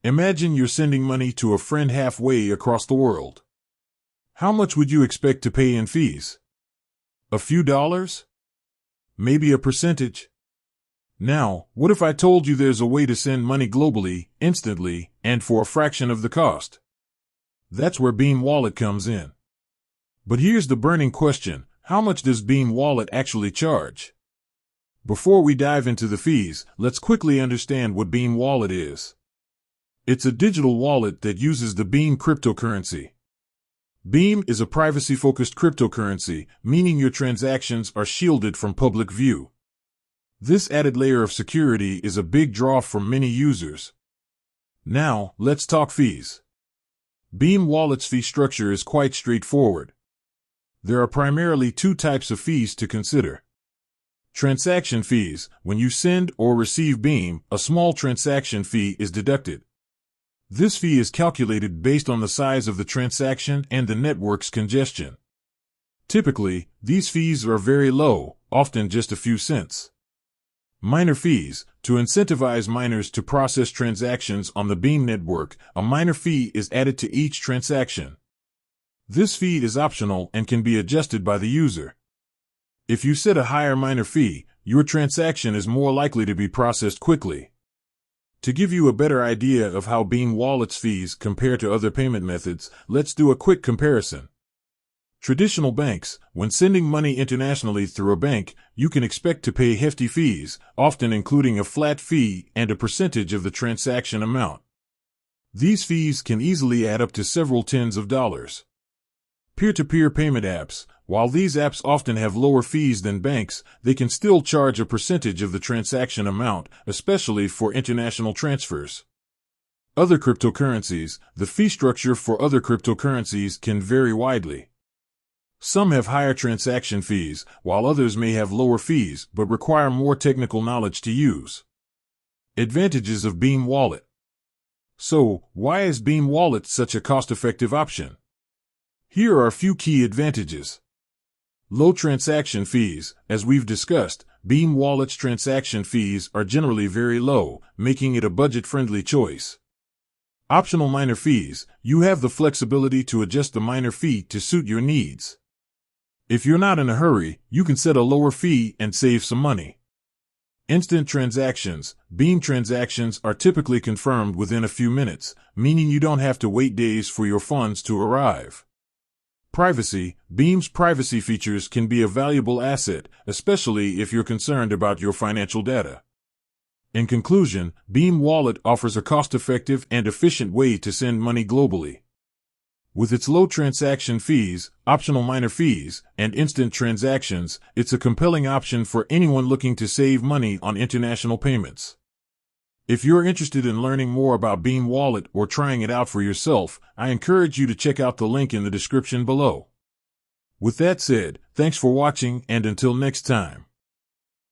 Imagine you're sending money to a friend halfway across the world. How much would you expect to pay in fees? A few dollars? Maybe a percentage? Now, what if I told you there's a way to send money globally, instantly, and for a fraction of the cost? That's where Beam Wallet comes in. But here's the burning question: how much does Beam Wallet actually charge? Before we dive into the fees, let's quickly understand what Beam Wallet is. It's a digital wallet that uses the Beam cryptocurrency. Beam is a privacy-focused cryptocurrency, meaning your transactions are shielded from public view. This added layer of security is a big draw for many users. Now, let's talk fees. Beam Wallet's fee structure is quite straightforward. There are primarily two types of fees to consider. Transaction fees: when you send or receive Beam, a small transaction fee is deducted. This fee is calculated based on the size of the transaction and the network's congestion. Typically, these fees are very low, often just a few cents. Minor fees: to incentivize miners to process transactions on the Beam network, a minor fee is added to each transaction. This fee is optional and can be adjusted by the user. If you set a higher minor fee, your transaction is more likely to be processed quickly. To give you a better idea of how Beam Wallet's fees compare to other payment methods, let's do a quick comparison. Traditional banks: when sending money internationally through a bank, you can expect to pay hefty fees, often including a flat fee and a percentage of the transaction amount. These fees can easily add up to several tens of dollars. Peer-to-peer payment apps: while these apps often have lower fees than banks, they can still charge a percentage of the transaction amount, especially for international transfers. Other cryptocurrencies: the fee structure for other cryptocurrencies can vary widely. Some have higher transaction fees, while others may have lower fees but require more technical knowledge to use. Advantages of Beam Wallet. So, why is Beam Wallet such a cost-effective option? Here are a few key advantages. Low transaction fees: as we've discussed, Beam Wallet's transaction fees are generally very low, making it a budget-friendly choice. Optional minor fees: you have the flexibility to adjust the minor fee to suit your needs. If you're not in a hurry, you can set a lower fee and save some money. Instant transactions: Beam transactions are typically confirmed within a few minutes, meaning you don't have to wait days for your funds to arrive. Privacy: Beam's privacy features can be a valuable asset, especially if you're concerned about your financial data. In conclusion, Beam Wallet offers a cost-effective and efficient way to send money globally. With its low transaction fees, optional minor fees, and instant transactions, it's a compelling option for anyone looking to save money on international payments. If you're interested in learning more about Beam Wallet or trying it out for yourself, I encourage you to check out the link in the description below. With that said, thanks for watching, and until next time.